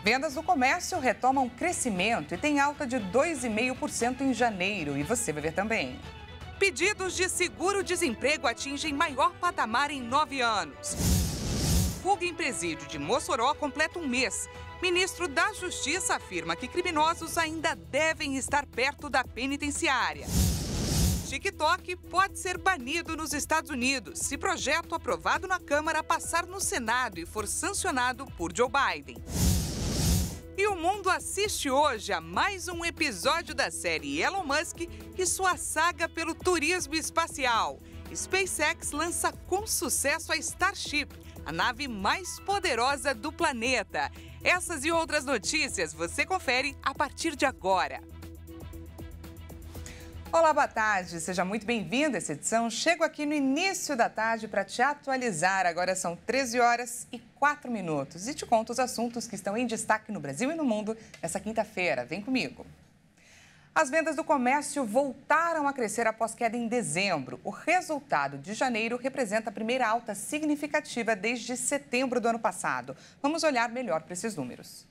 Vendas do comércio retomam crescimento e tem alta de 2,5% em janeiro. E você vai ver também. Pedidos de seguro-desemprego atingem maior patamar em 9 anos. Fuga em presídio de Mossoró completa um mês. Ministro da Justiça afirma que criminosos ainda devem estar perto da penitenciária. TikTok pode ser banido nos Estados Unidos se projeto aprovado na Câmara passar no Senado e for sancionado por Joe Biden. E o mundo assiste hoje a mais um episódio da série Elon Musk e sua saga pelo turismo espacial. SpaceX lança com sucesso a Starship, a nave mais poderosa do planeta. Essas e outras notícias você confere a partir de agora. Olá, boa tarde. Seja muito bem-vindo a essa edição. Chego aqui no início da tarde para te atualizar. Agora são 13 horas e 4 minutos e te conto os assuntos que estão em destaque no Brasil e no mundo nessa quinta-feira. Vem comigo. As vendas do comércio voltaram a crescer após queda em dezembro. O resultado de janeiro representa a primeira alta significativa desde setembro do ano passado. Vamos olhar melhor para esses números.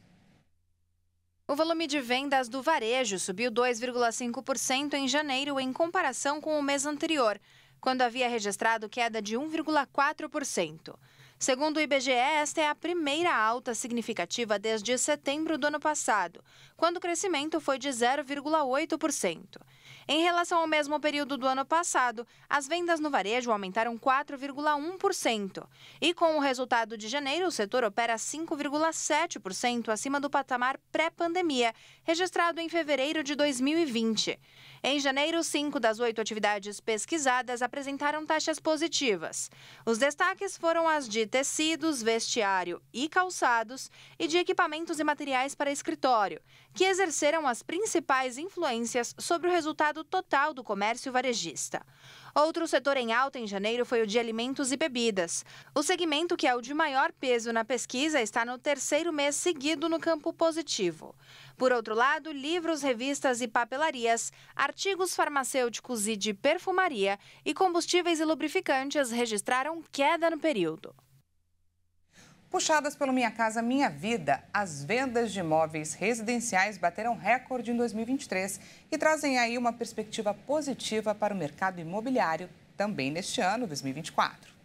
O volume de vendas do varejo subiu 2,5% em janeiro em comparação com o mês anterior, quando havia registrado queda de 1,4%. Segundo o IBGE, esta é a primeira alta significativa desde setembro do ano passado, quando o crescimento foi de 0,8%. Em relação ao mesmo período do ano passado, as vendas no varejo aumentaram 4,1%. E com o resultado de janeiro, o setor opera 5,7% acima do patamar pré-pandemia, registrado em fevereiro de 2020. Em janeiro, 5 das 8 atividades pesquisadas apresentaram taxas positivas. Os destaques foram as de tecidos, vestiário e calçados e de equipamentos e materiais para escritório, que exerceram as principais influências sobre o resultado total do comércio varejista. Outro setor em alta em janeiro foi o de alimentos e bebidas. O segmento, que é o de maior peso na pesquisa, está no terceiro mês seguido no campo positivo. Por outro lado, livros, revistas e papelarias, artigos farmacêuticos e de perfumaria e combustíveis e lubrificantes registraram queda no período. Puxadas pelo Minha Casa Minha Vida, as vendas de imóveis residenciais bateram recorde em 2023 e trazem aí uma perspectiva positiva para o mercado imobiliário também neste ano, 2024.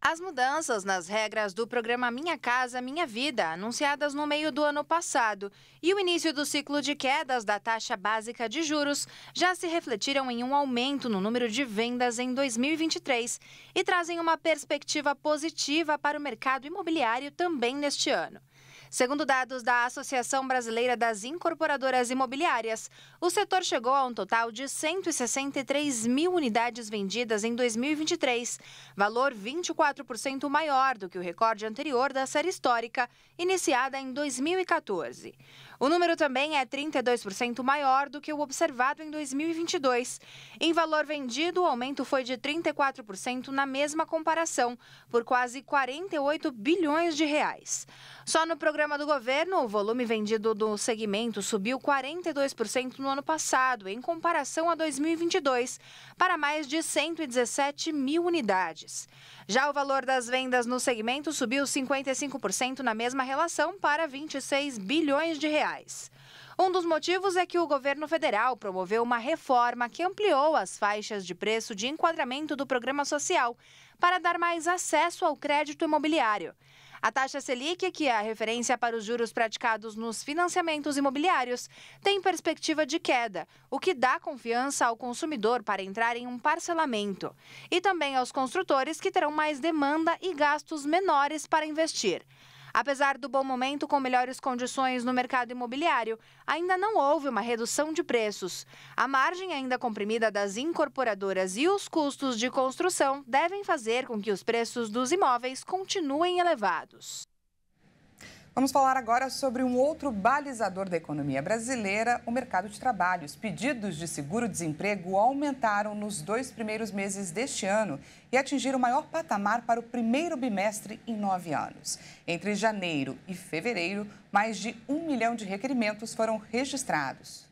As mudanças nas regras do programa Minha Casa Minha Vida, anunciadas no meio do ano passado, e o início do ciclo de quedas da taxa básica de juros já se refletiram em um aumento no número de vendas em 2023 e trazem uma perspectiva positiva para o mercado imobiliário também neste ano. Segundo dados da Associação Brasileira das Incorporadoras Imobiliárias, o setor chegou a um total de 163 mil unidades vendidas em 2023, valor 24% maior do que o recorde anterior da série histórica, iniciada em 2014. O número também é 32% maior do que o observado em 2022. Em valor vendido, o aumento foi de 34% na mesma comparação, por quase 48 bilhões de reais. Só no programa do governo, o volume vendido do segmento subiu 42% no ano passado, em comparação a 2022, para mais de 117 mil unidades. Já o valor das vendas no segmento subiu 55% na mesma relação, para 26 bilhões de reais. Um dos motivos é que o governo federal promoveu uma reforma que ampliou as faixas de preço de enquadramento do programa social para dar mais acesso ao crédito imobiliário. A taxa Selic, que é a referência para os juros praticados nos financiamentos imobiliários, tem perspectiva de queda, o que dá confiança ao consumidor para entrar em um parcelamento. E também aos construtores, que terão mais demanda e gastos menores para investir. Apesar do bom momento com melhores condições no mercado imobiliário, ainda não houve uma redução de preços. A margem ainda comprimida das incorporadoras e os custos de construção devem fazer com que os preços dos imóveis continuem elevados. Vamos falar agora sobre um outro balizador da economia brasileira, o mercado de trabalho. Os pedidos de seguro-desemprego aumentaram nos 2 primeiros meses deste ano e atingiram o maior patamar para o primeiro bimestre em 9 anos. Entre janeiro e fevereiro, mais de 1 milhão de requerimentos foram registrados.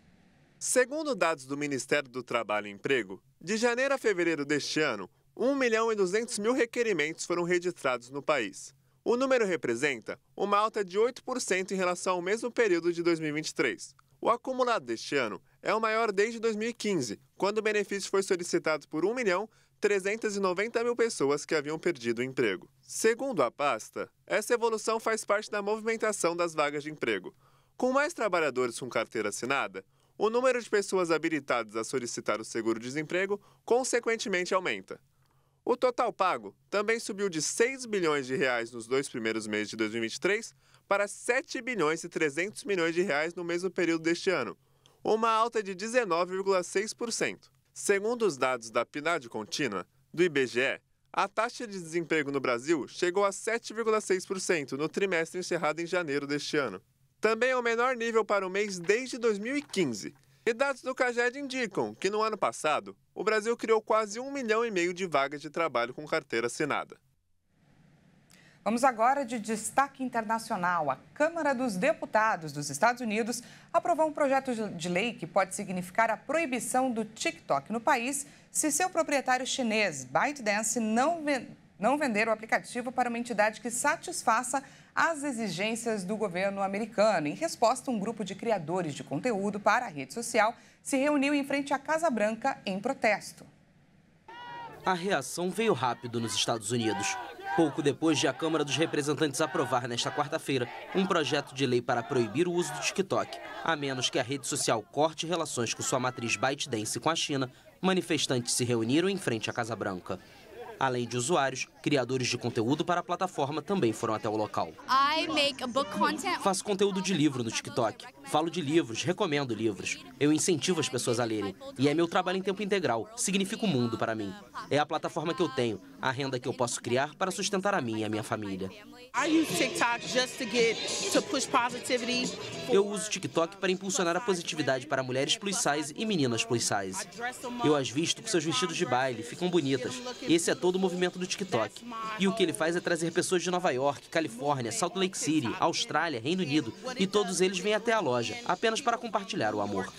Segundo dados do Ministério do Trabalho e Emprego, de janeiro a fevereiro deste ano, 1 milhão e 200 mil requerimentos foram registrados no país. O número representa uma alta de 8% em relação ao mesmo período de 2023. O acumulado deste ano é o maior desde 2015, quando o benefício foi solicitado por 1.390.000 pessoas que haviam perdido o emprego. Segundo a pasta, essa evolução faz parte da movimentação das vagas de emprego. Com mais trabalhadores com carteira assinada, o número de pessoas habilitadas a solicitar o seguro-desemprego consequentemente aumenta. O total pago também subiu de R$ 6 bilhões nos 2 primeiros meses de 2023 para R$ 7 bilhões e 300 milhões de reais no mesmo período deste ano, uma alta de 19,6%. Segundo os dados da PNAD contínua, do IBGE, a taxa de desemprego no Brasil chegou a 7,6% no trimestre encerrado em janeiro deste ano. Também é o menor nível para o mês desde 2015. E dados do CAGED indicam que no ano passado, o Brasil criou quase 1,5 milhão de vagas de trabalho com carteira assinada. Vamos agora de destaque internacional. A Câmara dos Deputados dos Estados Unidos aprovou um projeto de lei que pode significar a proibição do TikTok no país se seu proprietário chinês, ByteDance, não vender o aplicativo para uma entidade que satisfaça as exigências do governo americano. Em resposta, um grupo de criadores de conteúdo para a rede social se reuniu em frente à Casa Branca em protesto. A reação veio rápido nos Estados Unidos. Pouco depois de a Câmara dos Representantes aprovar nesta quarta-feira um projeto de lei para proibir o uso do TikTok, a menos que a rede social corte relações com sua matriz ByteDance com a China, manifestantes se reuniram em frente à Casa Branca. Além de usuários, criadores de conteúdo para a plataforma também foram até o local. Faço conteúdo de livro no TikTok. Falo de livros, recomendo livros. Eu incentivo as pessoas a lerem. E é meu trabalho em tempo integral. Significa o mundo para mim. É a plataforma que eu tenho, a renda que eu posso criar para sustentar a mim e a minha família. Eu uso TikTok para impulsionar a positividade para mulheres plus size e meninas plus size. Eu as visto com seus vestidos de baile, ficam bonitas. Esse é todo o movimento do TikTok. E o que ele faz é trazer pessoas de Nova York, Califórnia, Salt Lake City, Austrália, Reino Unido, e todos eles vêm até a loja, apenas para compartilhar o amor.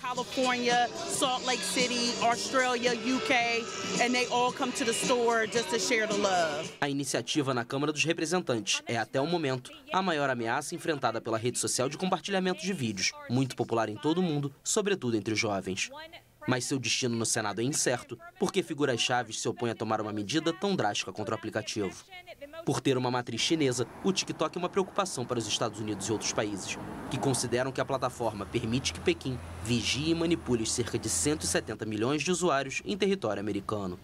A iniciativa na Câmara dos Representantes é, até o momento, a maior ameaça enfrentada pela rede social de compartilhamento de vídeos, muito popular em todo o mundo, sobretudo entre os jovens. Mas seu destino no Senado é incerto, porque figuras-chave se opõem a tomar uma medida tão drástica contra o aplicativo. Por ter uma matriz chinesa, o TikTok é uma preocupação para os Estados Unidos e outros países, que consideram que a plataforma permite que Pequim vigie e manipule os cerca de 170 milhões de usuários em território americano.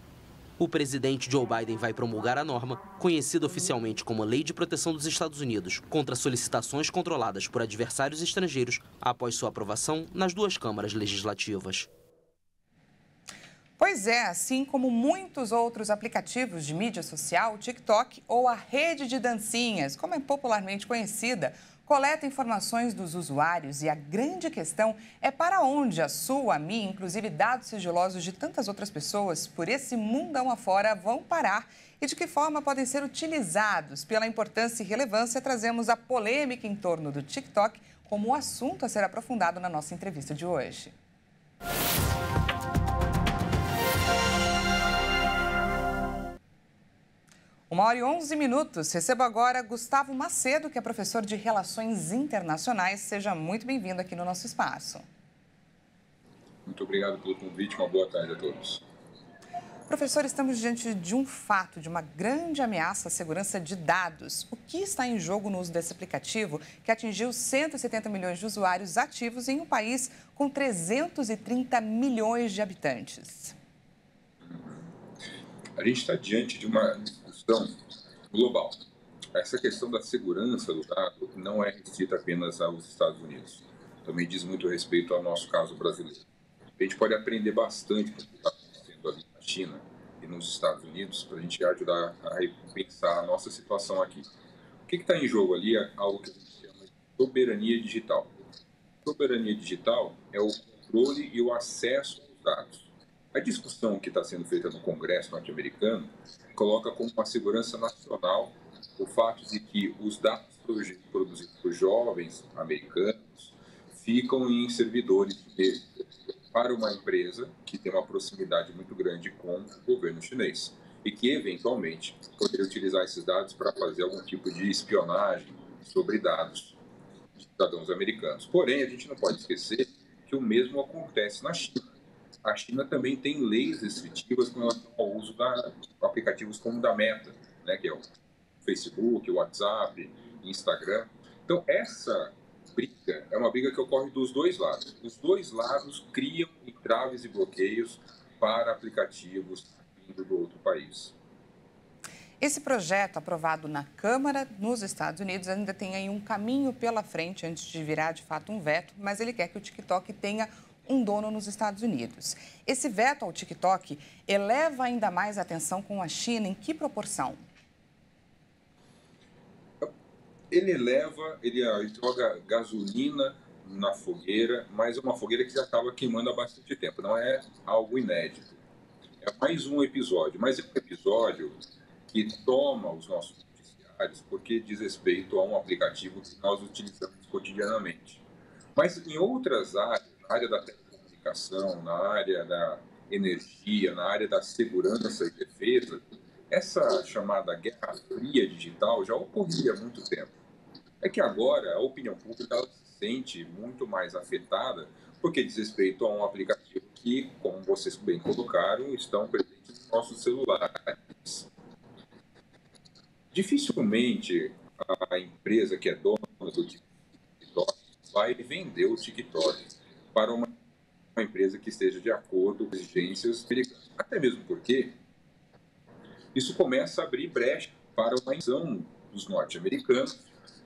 O presidente Joe Biden vai promulgar a norma, conhecida oficialmente como Lei de Proteção dos Estados Unidos, contra solicitações controladas por adversários estrangeiros, após sua aprovação nas duas câmaras legislativas. Pois é, assim como muitos outros aplicativos de mídia social, o TikTok, ou a rede de dancinhas, como é popularmente conhecida, coleta informações dos usuários e a grande questão é para onde a sua, a minha, inclusive dados sigilosos de tantas outras pessoas por esse mundão afora vão parar e de que forma podem ser utilizados. Pela importância e relevância, trazemos a polêmica em torno do TikTok como o assunto a ser aprofundado na nossa entrevista de hoje. 1h11. Recebo agora Gustavo Macedo, que é professor de Relações Internacionais. Seja muito bem-vindo aqui no nosso espaço. Muito obrigado pelo convite. Uma boa tarde a todos. Professor, estamos diante de um fato, de uma grande ameaça à segurança de dados. O que está em jogo no uso desse aplicativo, que atingiu 170 milhões de usuários ativos em um país com 330 milhões de habitantes? A gente está diante de uma discussão global. Essa questão da segurança do dado não é restrita apenas aos Estados Unidos. Também diz muito respeito ao nosso caso brasileiro. A gente pode aprender bastante com o que está acontecendo ali na China e nos Estados Unidos para a gente ajudar a repensar a nossa situação aqui. O que está em jogo ali é algo que a gente chama de soberania digital. Soberania digital é o controle e o acesso aos dados. A discussão que está sendo feita no Congresso norte-americano coloca como uma segurança nacional o fato de que os dados produzidos por jovens americanos ficam em servidores para uma empresa que tem uma proximidade muito grande com o governo chinês. e que, eventualmente, poderia utilizar esses dados para fazer algum tipo de espionagem sobre dados de cidadãos americanos. Porém, a gente não pode esquecer que o mesmo acontece na China. A China também tem leis restritivas com relação ao uso de aplicativos como o da Meta, né, que é o Facebook, o WhatsApp, Instagram. Então, essa briga é uma briga que ocorre dos dois lados. Os dois lados criam entraves e bloqueios para aplicativos vindo do outro país. Esse projeto, aprovado na Câmara nos Estados Unidos, ainda tem aí um caminho pela frente antes de virar, de fato, um veto, mas ele quer que o TikTok tenha um dono nos Estados Unidos. Esse veto ao TikTok eleva ainda mais a tensão com a China. Em que proporção? Ele joga gasolina na fogueira, mas é uma fogueira que já estava queimando há bastante tempo. Não é algo inédito. É mais um episódio, mas é um episódio que toma os nossos noticiários porque diz respeito a um aplicativo que nós utilizamos cotidianamente. Mas em outras áreas, na área da telecomunicação, na área da energia, na área da segurança e defesa, essa chamada guerra fria digital já ocorria há muito tempo. É que agora a opinião pública ela se sente muito mais afetada porque diz respeito a um aplicativo que, como vocês bem colocaram, estão presentes nos nossos celulares. Dificilmente a empresa que é dona do TikTok vai vender o TikTok para uma empresa que esteja de acordo com as exigências americanas. Até mesmo porque isso começa a abrir brecha para uma invasão dos norte-americanos,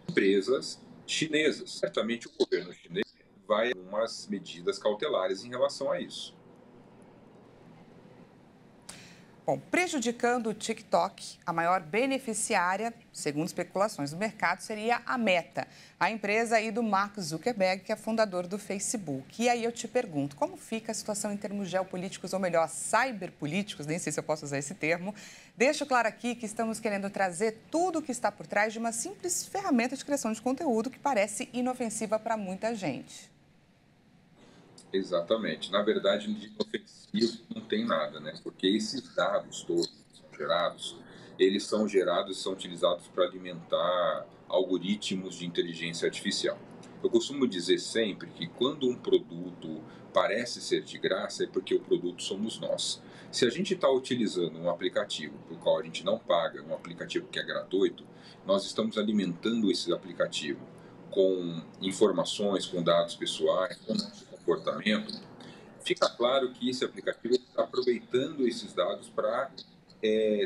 empresas chinesas. Certamente o governo chinês vai ter umas medidas cautelares em relação a isso. Bom, prejudicando o TikTok, a maior beneficiária, segundo especulações do mercado, seria a Meta, a empresa aí do Mark Zuckerberg, que é fundador do Facebook. E aí eu te pergunto, como fica a situação em termos geopolíticos, ou melhor, cyberpolíticos, nem sei se eu posso usar esse termo. Deixo claro aqui que estamos querendo trazer tudo o que está por trás de uma simples ferramenta de criação de conteúdo que parece inofensiva para muita gente. Exatamente. Na verdade, de inofensivo não tem nada, né? Porque esses dados todos que são gerados, eles são gerados e são utilizados para alimentar algoritmos de inteligência artificial. Eu costumo dizer sempre que quando um produto parece ser de graça é porque o produto somos nós. Se a gente está utilizando um aplicativo por qual a gente não paga, um aplicativo que é gratuito, nós estamos alimentando esse aplicativo com informações, com dados pessoais, com nosso comportamento. Fica claro que esse aplicativo está aproveitando esses dados para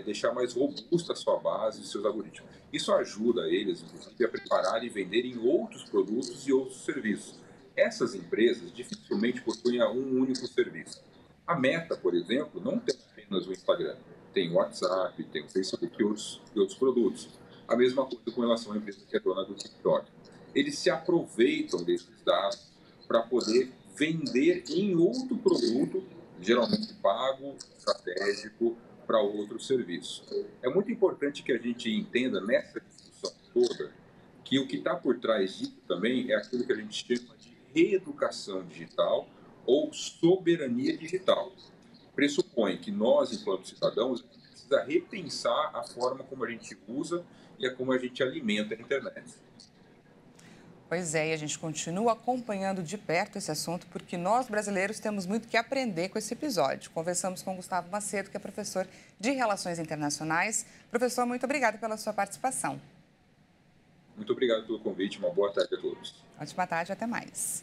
deixar mais robusta a sua base e seus algoritmos. Isso ajuda eles, inclusive, a preparar e venderem outros produtos e outros serviços. Essas empresas dificilmente possuem um único serviço. A Meta, por exemplo, não tem apenas o Instagram. Tem o WhatsApp, tem o Facebook e outros produtos. A mesma coisa com relação à empresa que é dona do TikTok. Eles se aproveitam desses dados para poder vender em outro produto, geralmente pago, estratégico, para outro serviço. É muito importante que a gente entenda nessa discussão toda que o que está por trás disso também é aquilo que a gente chama de reeducação digital ou soberania digital. Pressupõe que nós, enquanto cidadãos, a gente precisa repensar a forma como a gente usa e a como a gente alimenta a internet. Pois é, e a gente continua acompanhando de perto esse assunto, porque nós, brasileiros, temos muito que aprender com esse episódio. Conversamos com Gustavo Macedo, que é professor de Relações Internacionais. Professor, muito obrigada pela sua participação. Muito obrigado pelo convite, uma boa tarde a todos. Ótima tarde, até mais.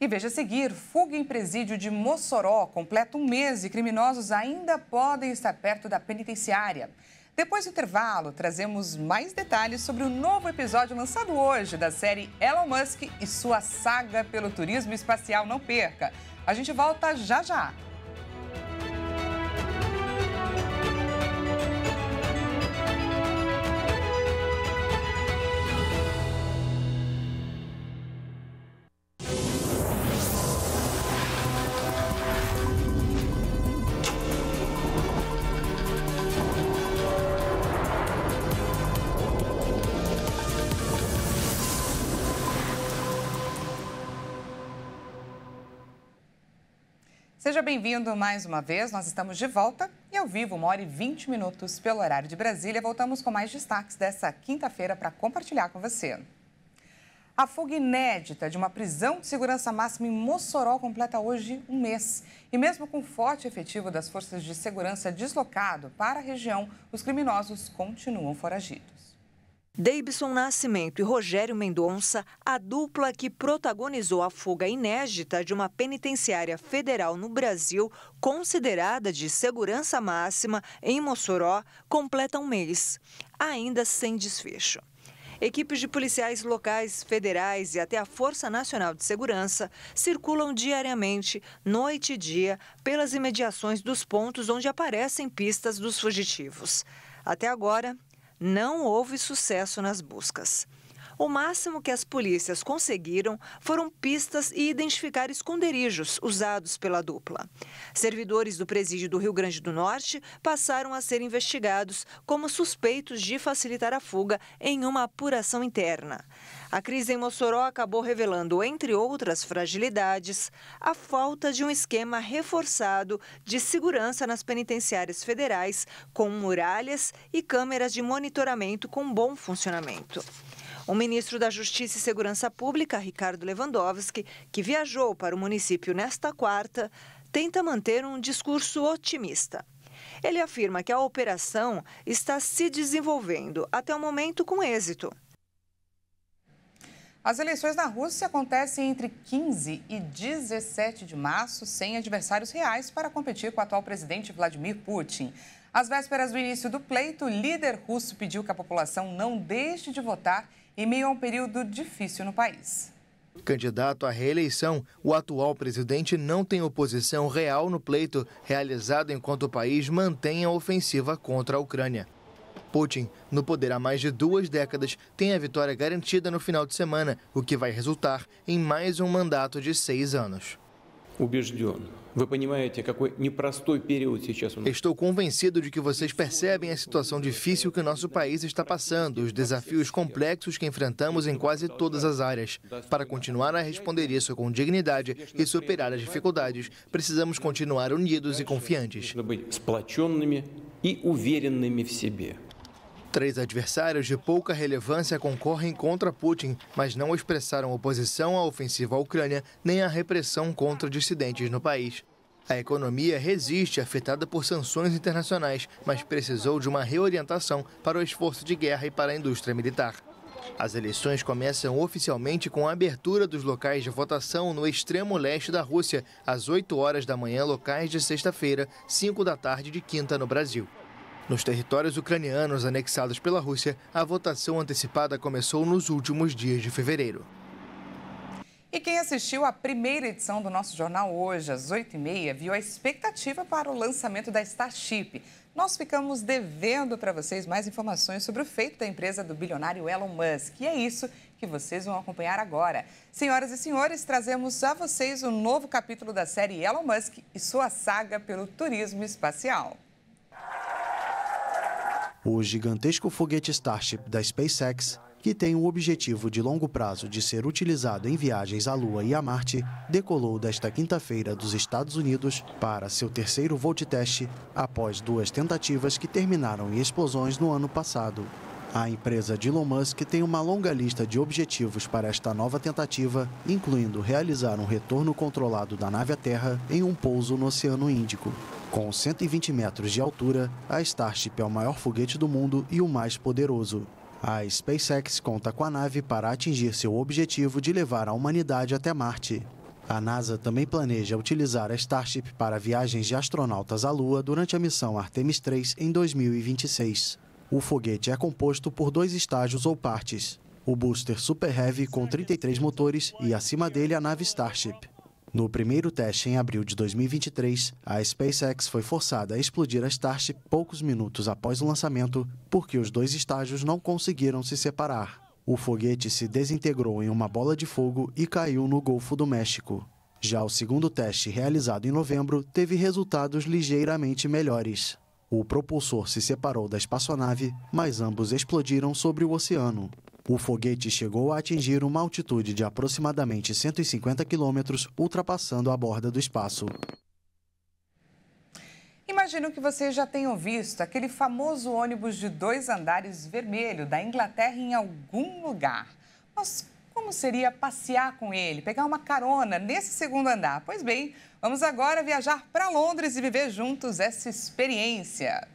E veja a seguir, fuga em presídio de Mossoró completa um mês e criminosos ainda podem estar perto da penitenciária. Depois do intervalo, trazemos mais detalhes sobre o novo episódio lançado hoje da série Elon Musk e sua saga pelo turismo espacial. Não perca! A gente volta já já! Seja bem-vindo mais uma vez, nós estamos de volta e ao vivo, 1h20 pelo horário de Brasília. Voltamos com mais destaques dessa quinta-feira para compartilhar com você. A fuga inédita de uma prisão de segurança máxima em Mossoró completa hoje um mês. E mesmo com forte efetivo das forças de segurança deslocado para a região, os criminosos continuam foragidos. Deibson Nascimento e Rogério Mendonça, a dupla que protagonizou a fuga inédita de uma penitenciária federal no Brasil, considerada de segurança máxima em Mossoró, completa um mês, ainda sem desfecho. Equipes de policiais locais, federais e até a Força Nacional de Segurança circulam diariamente, noite e dia, pelas imediações dos pontos onde aparecem pistas dos fugitivos. Até agora, não houve sucesso nas buscas. O máximo que as polícias conseguiram foram pistas e identificar esconderijos usados pela dupla. Servidores do presídio do Rio Grande do Norte passaram a ser investigados como suspeitos de facilitar a fuga em uma apuração interna. A crise em Mossoró acabou revelando, entre outras fragilidades, a falta de um esquema reforçado de segurança nas penitenciárias federais, com muralhas e câmeras de monitoramento com bom funcionamento. O ministro da Justiça e Segurança Pública, Ricardo Lewandowski, que viajou para o município nesta quarta, tenta manter um discurso otimista. Ele afirma que a operação está se desenvolvendo até o momento com êxito. As eleições na Rússia acontecem entre 15 e 17 de março, sem adversários reais para competir com o atual presidente Vladimir Putin. Às vésperas do início do pleito, o líder russo pediu que a população não deixe de votar em meio a um período difícil no país. Candidato à reeleição, o atual presidente não tem oposição real no pleito realizado enquanto o país mantém a ofensiva contra a Ucrânia. Putin, no poder há mais de 2 décadas, tem a vitória garantida no final de semana, o que vai resultar em mais um mandato de 6 anos. Estou convencido de que vocês percebem a situação difícil que nosso país está passando, os desafios complexos que enfrentamos em quase todas as áreas. Para continuar a responder isso com dignidade e superar as dificuldades, precisamos continuar unidos e confiantes. 3 adversários de pouca relevância concorrem contra Putin, mas não expressaram oposição à ofensiva à Ucrânia nem à repressão contra dissidentes no país. A economia resiste, afetada por sanções internacionais, mas precisou de uma reorientação para o esforço de guerra e para a indústria militar. As eleições começam oficialmente com a abertura dos locais de votação no extremo leste da Rússia, às 8 horas da manhã, locais de sexta-feira, 5 da tarde de quinta no Brasil. Nos territórios ucranianos anexados pela Rússia, a votação antecipada começou nos últimos dias de fevereiro. E quem assistiu à primeira edição do nosso jornal hoje, às 8h30, viu a expectativa para o lançamento da Starship. Nós ficamos devendo para vocês mais informações sobre o feito da empresa do bilionário Elon Musk. E é isso que vocês vão acompanhar agora. Senhoras e senhores, trazemos a vocês um novo capítulo da série Elon Musk e sua saga pelo turismo espacial. O gigantesco foguete Starship da SpaceX, que tem o objetivo de longo prazo de ser utilizado em viagens à Lua e a Marte, decolou desta quinta-feira dos Estados Unidos para seu terceiro voo de teste, após 2 tentativas que terminaram em explosões no ano passado. A empresa de Elon Musk tem uma longa lista de objetivos para esta nova tentativa, incluindo realizar um retorno controlado da nave à Terra em um pouso no Oceano Índico. Com 120 metros de altura, a Starship é o maior foguete do mundo e o mais poderoso. A SpaceX conta com a nave para atingir seu objetivo de levar a humanidade até Marte. A NASA também planeja utilizar a Starship para viagens de astronautas à Lua durante a missão Artemis 3 em 2026. O foguete é composto por 2 estágios ou partes. O booster Super Heavy com 33 motores e acima dele a nave Starship. No primeiro teste em abril de 2023, a SpaceX foi forçada a explodir a Starship poucos minutos após o lançamento, porque os 2 estágios não conseguiram se separar. O foguete se desintegrou em uma bola de fogo e caiu no Golfo do México. Já o segundo teste, realizado em novembro, teve resultados ligeiramente melhores. O propulsor se separou da espaçonave, mas ambos explodiram sobre o oceano. O foguete chegou a atingir uma altitude de aproximadamente 150 quilômetros, ultrapassando a borda do espaço. Imagino que vocês já tenham visto aquele famoso ônibus de 2 andares vermelho da Inglaterra em algum lugar. Mas como seria passear com ele, pegar uma carona nesse segundo andar? Pois bem, vamos agora viajar para Londres e viver juntos essa experiência.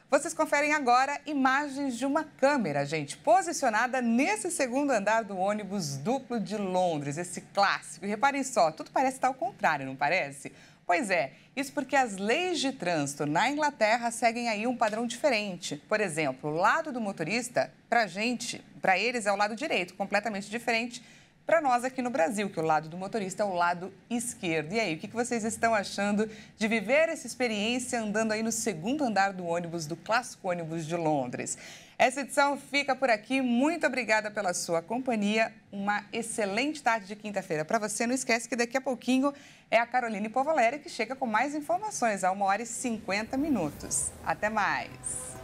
Vocês conferem agora imagens de uma câmera, gente, posicionada nesse segundo andar do ônibus duplo de Londres, esse clássico. E reparem só, tudo parece estar ao contrário, não parece? Pois é, isso porque as leis de trânsito na Inglaterra seguem aí um padrão diferente. Por exemplo, o lado do motorista, para eles é o lado direito, completamente diferente para nós aqui no Brasil, que o lado do motorista é o lado esquerdo. E aí, o que vocês estão achando de viver essa experiência andando aí no segundo andar do ônibus, do clássico ônibus de Londres? Essa edição fica por aqui. Muito obrigada pela sua companhia. Uma excelente tarde de quinta-feira para você. Não esquece que daqui a pouquinho é a Caroline Povaleri que chega com mais informações a 1h50. Até mais!